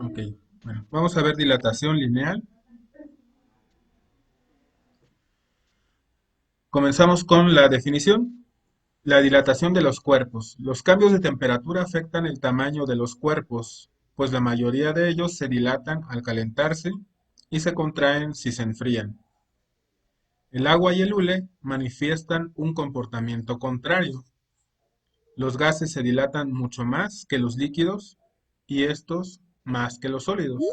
Ok, bueno, vamos a ver dilatación lineal. Comenzamos con la definición. La dilatación de los cuerpos. Los cambios de temperatura afectan el tamaño de los cuerpos, pues la mayoría de ellos se dilatan al calentarse y se contraen si se enfrían. El agua y el hule manifiestan un comportamiento contrario. Los gases se dilatan mucho más que los líquidos y estos más que los sólidos.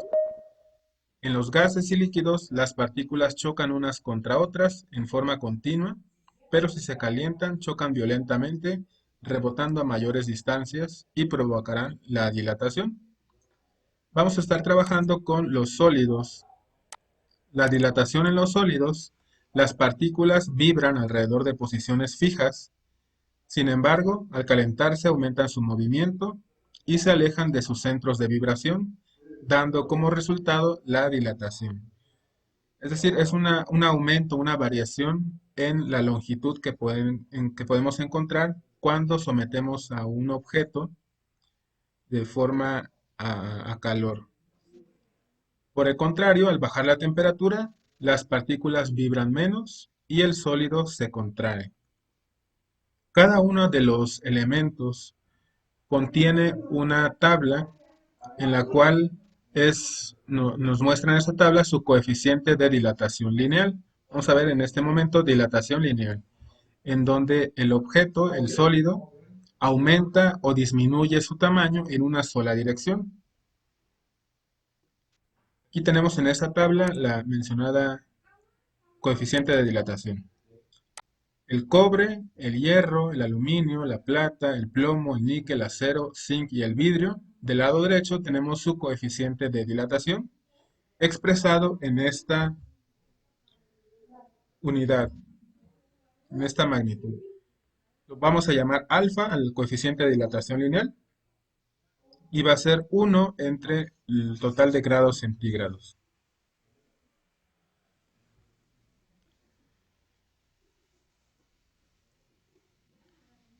En los gases y líquidos, las partículas chocan unas contra otras en forma continua, pero si se calientan, chocan violentamente, rebotando a mayores distancias y provocarán la dilatación. Vamos a estar trabajando con los sólidos. La dilatación en los sólidos, las partículas vibran alrededor de posiciones fijas. Sin embargo, al calentarse aumentan su movimiento y se alejan de sus centros de vibración, dando como resultado la dilatación. Es decir, es un aumento, una variación en la longitud que podemos encontrar cuando sometemos a un objeto de forma a calor. Por el contrario, al bajar la temperatura, las partículas vibran menos y el sólido se contrae. Cada uno de los elementos contiene una tabla en la cual nos muestra en esta tabla su coeficiente de dilatación lineal. Vamos a ver en este momento dilatación lineal, en donde el objeto, el sólido, aumenta o disminuye su tamaño en una sola dirección. Aquí tenemos en esta tabla la mencionada coeficiente de dilatación. El cobre, el hierro, el aluminio, la plata, el plomo, el níquel, acero, zinc y el vidrio. Del lado derecho tenemos su coeficiente de dilatación expresado en esta unidad, en esta magnitud. Lo vamos a llamar alfa al coeficiente de dilatación lineal y va a ser 1 entre el total de grados centígrados.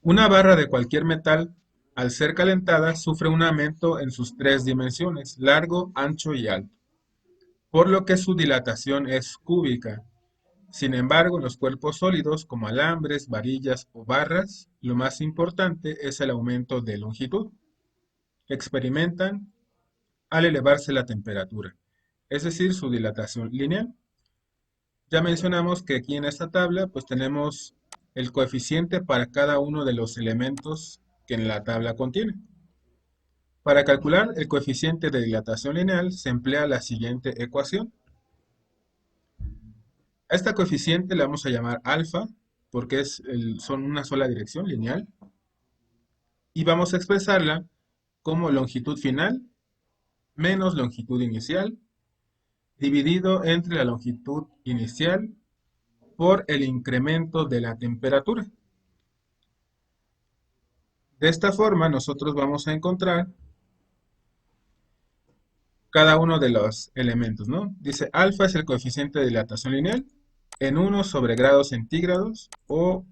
Una barra de cualquier metal, al ser calentada, sufre un aumento en sus tres dimensiones, largo, ancho y alto, por lo que su dilatación es cúbica. Sin embargo, en los cuerpos sólidos, como alambres, varillas o barras, lo más importante es el aumento de longitud que experimentan al elevarse la temperatura, es decir, su dilatación lineal. Ya mencionamos que aquí en esta tabla pues tenemos el coeficiente para cada uno de los elementos que en la tabla contiene. Para calcular el coeficiente de dilatación lineal se emplea la siguiente ecuación. A esta coeficiente le vamos a llamar alfa porque son una sola dirección lineal y vamos a expresarla como longitud final menos longitud inicial dividido entre la longitud inicial por el incremento de la temperatura. De esta forma nosotros vamos a encontrar cada uno de los elementos, ¿no? Dice alfa es el coeficiente de dilatación lineal en 1 sobre grados centígrados o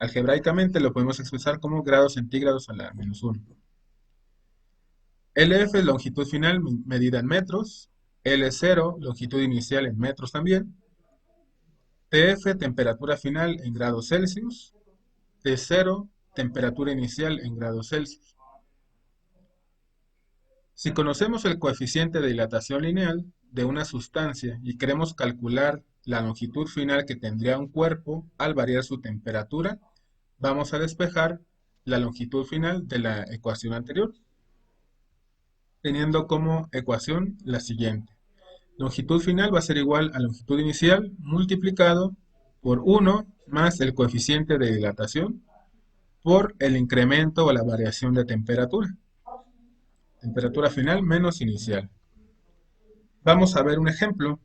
algebraicamente lo podemos expresar como grados centígrados a la menos 1. LF es longitud final medida en metros, L0 longitud inicial en metros también, TF temperatura final en grados Celsius, T0 temperatura inicial en grados Celsius. Si conocemos el coeficiente de dilatación lineal de una sustancia y queremos calcular la longitud final que tendría un cuerpo al variar su temperatura, vamos a despejar la longitud final de la ecuación anterior, teniendo como ecuación la siguiente. Longitud final va a ser igual a longitud inicial multiplicado por 1 más el coeficiente de dilatación por el incremento o la variación de temperatura. Temperatura final menos inicial. Vamos a ver un ejemplo.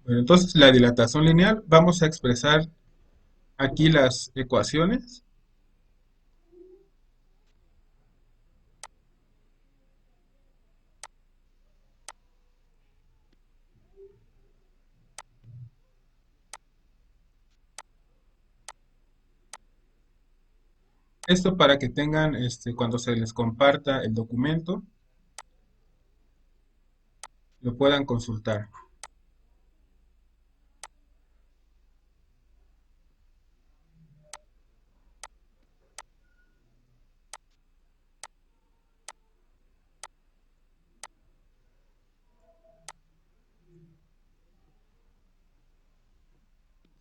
Bueno, entonces, la dilatación lineal, vamos a expresar aquí las ecuaciones. Esto para que tengan, cuando se les comparta el documento, lo puedan consultar.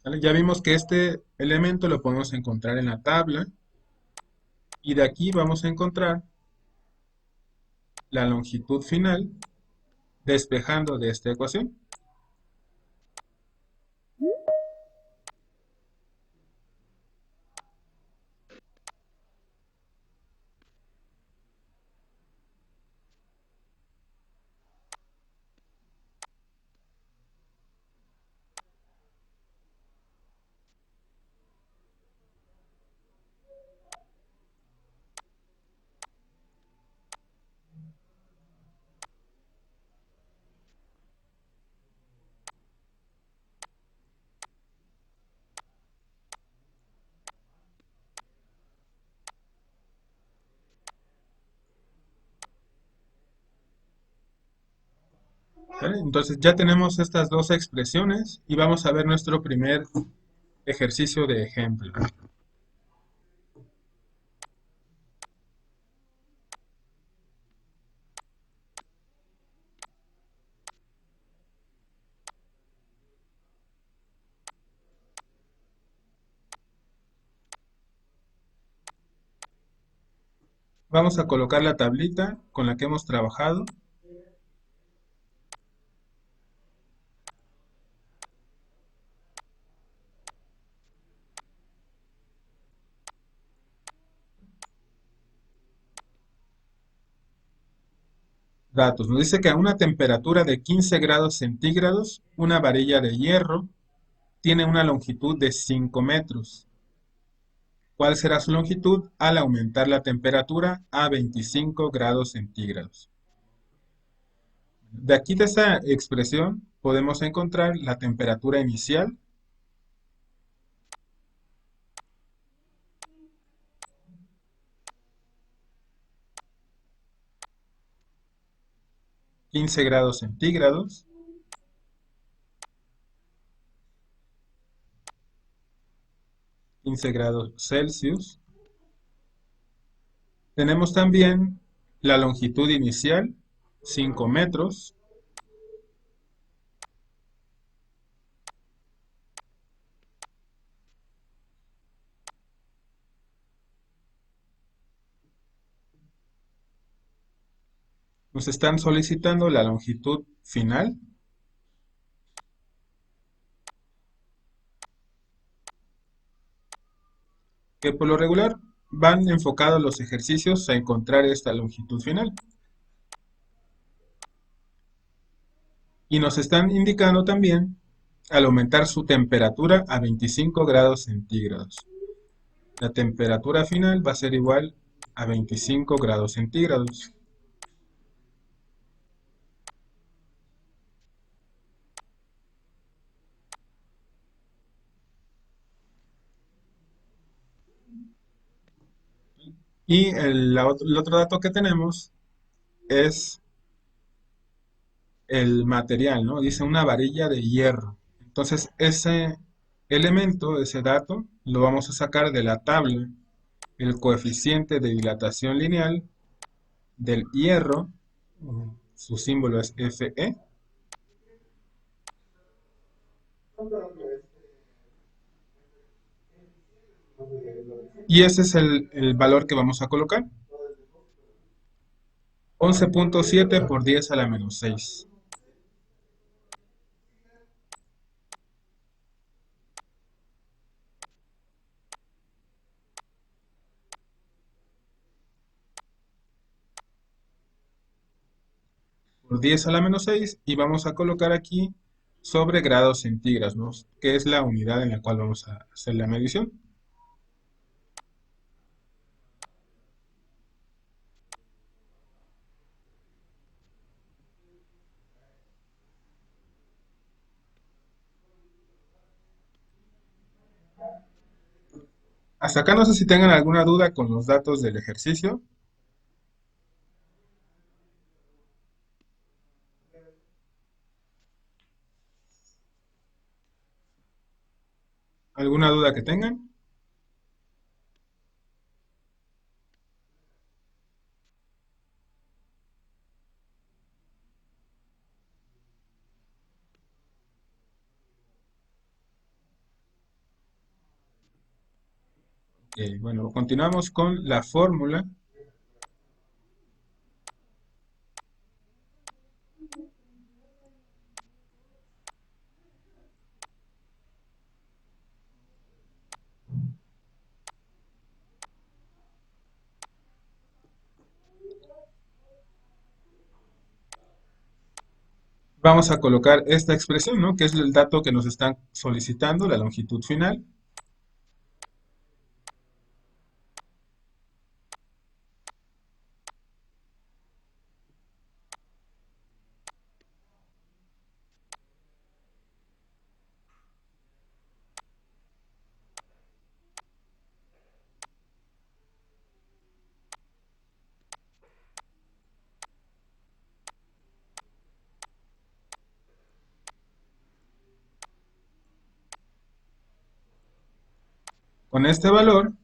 ¿Vale? Ya vimos que este elemento lo podemos encontrar en la tabla y de aquí vamos a encontrar la longitud final despejando de esta ecuación. ¿Vale? Entonces ya tenemos estas dos expresiones y vamos a ver nuestro primer ejercicio de ejemplo. Vamos a colocar la tablita con la que hemos trabajado. Datos. Nos dice que a una temperatura de 15 grados centígrados, una varilla de hierro tiene una longitud de 5 metros. ¿Cuál será su longitud al aumentar la temperatura a 25 grados centígrados? De aquí de esta expresión podemos encontrar la temperatura inicial, 15 grados centígrados, 15 grados Celsius. Tenemos también la longitud inicial, 5 metros. Nos están solicitando la longitud final, que por lo regular van enfocados los ejercicios a encontrar esta longitud final. Y nos están indicando también al aumentar su temperatura a 25 grados centígrados. La temperatura final va a ser igual a 25 grados centígrados. Y el otro dato que tenemos es el material, ¿no? Dice una varilla de hierro. Entonces, ese elemento, ese dato, lo vamos a sacar de la tabla, el coeficiente de dilatación lineal del hierro, su símbolo es Fe, y ese es el valor que vamos a colocar, 11.7 por 10 a la menos 6. Por 10 a la menos 6 y vamos a colocar aquí sobre grados centígrados, ¿no? Que es la unidad en la cual vamos a hacer la medición. Hasta acá no sé si tengan alguna duda con los datos del ejercicio. ¿Alguna duda que tengan? Bueno, continuamos con la fórmula. Vamos a colocar esta expresión, ¿no? Que es el dato que nos están solicitando, la longitud final. Con este valor,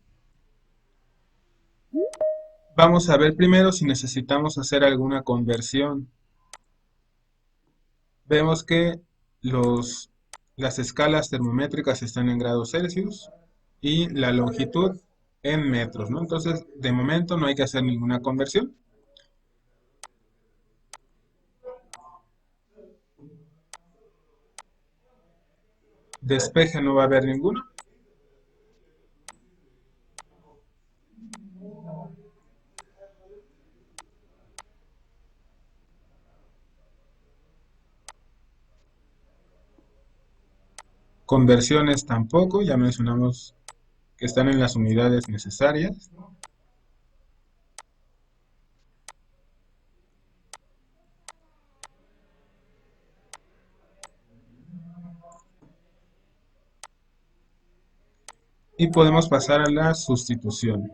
vamos a ver primero si necesitamos hacer alguna conversión. Vemos que las escalas termométricas están en grados Celsius y la longitud en metros, ¿no? Entonces, de momento no hay que hacer ninguna conversión. Despeje no va a haber ninguno. Conversiones tampoco, ya mencionamos que están en las unidades necesarias. Y podemos pasar a la sustitución.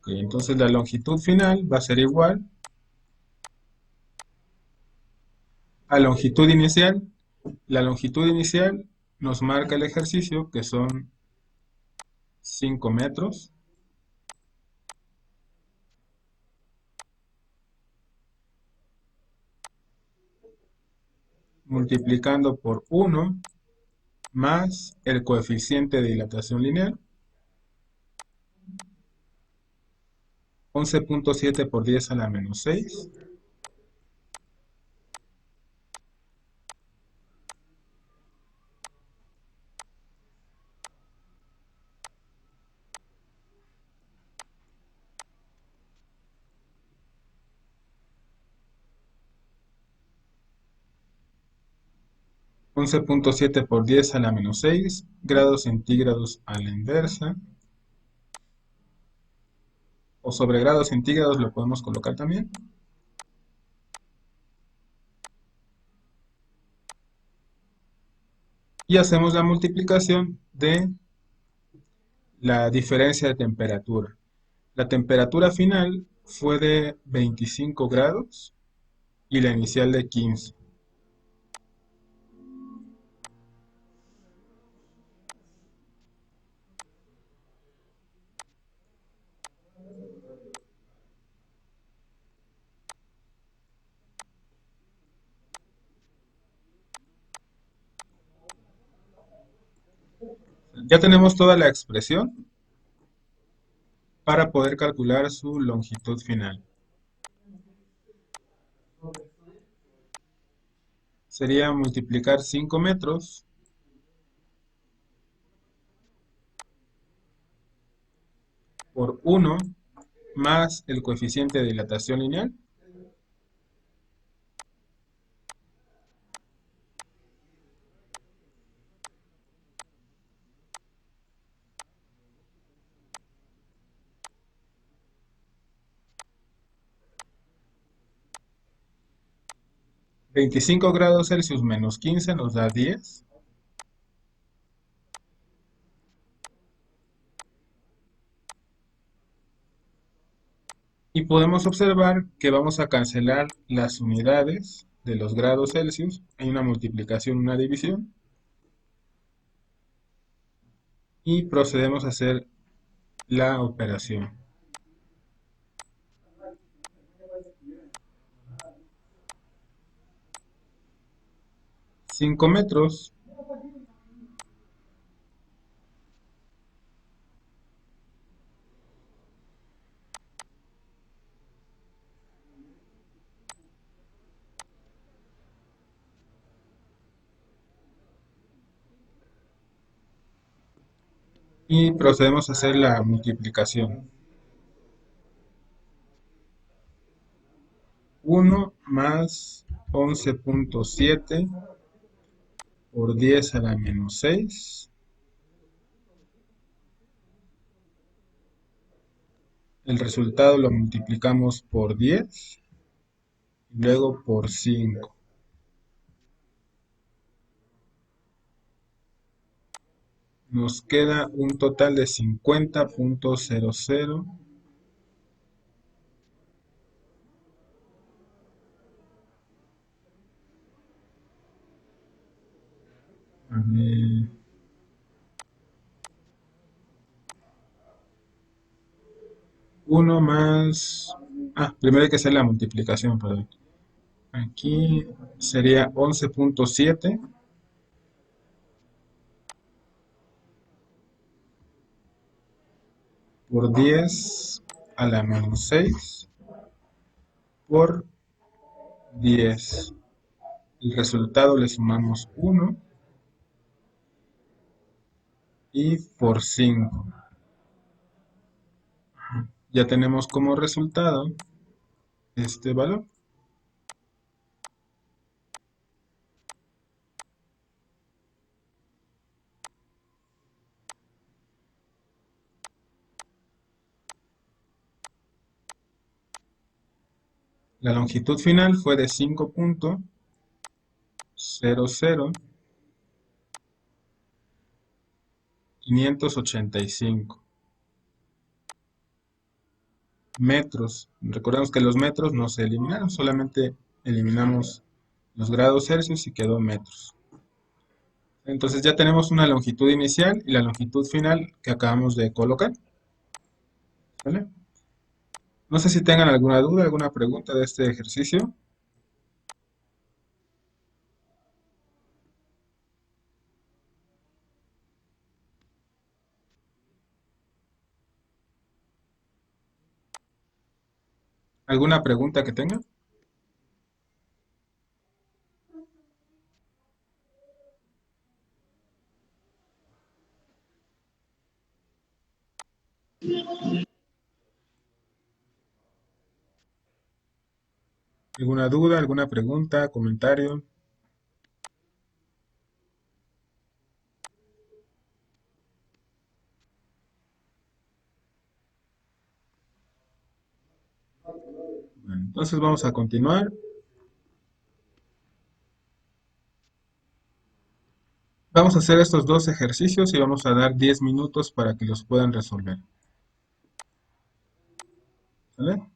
Ok, entonces la longitud final va a ser igual a longitud inicial. La longitud inicial nos marca el ejercicio, que son 5 metros, multiplicando por 1 más el coeficiente de dilatación lineal, 11.7 por 10 a la menos 6, 11.7 por 10 a la menos 6 grados centígrados a la inversa, o sobre grados centígrados lo podemos colocar también. Y hacemos la multiplicación de la diferencia de temperatura. La temperatura final fue de 25 grados y la inicial de 15. Ya tenemos toda la expresión. para poder calcular su longitud final. Sería multiplicar 5 metros por 1 más el coeficiente de dilatación lineal. (25 °C menos 15 nos da 10). Y podemos observar que vamos a cancelar las unidades de los grados Celsius. Hay una multiplicación, una división. Y procedemos a hacer la operación. 5 metros y procedemos a hacer la multiplicación. 1 más 11.7 por 10 a la menos 6. El resultado lo multiplicamos por 10 y luego por 5. Nos queda un total de 50.00. A ver. 1 más... primero hay que hacer la multiplicación, perdón. Aquí sería 11.7 por 10 a la menos 6 por 10. El resultado le sumamos 1 y por 5. Ya tenemos como resultado este valor. La longitud final fue de 5.00585 metros. Recordemos que los metros no se eliminaron, solamente eliminamos los grados Celsius y quedó metros. Entonces ya tenemos una longitud inicial y la longitud final que acabamos de colocar. ¿Vale? No sé si tengan alguna duda, alguna pregunta de este ejercicio. ¿Alguna pregunta que tengan? ¿Alguna duda, alguna pregunta, comentario? Bueno, entonces vamos a continuar. Vamos a hacer estos dos ejercicios y vamos a dar 10 minutos para que los puedan resolver. ¿Vale?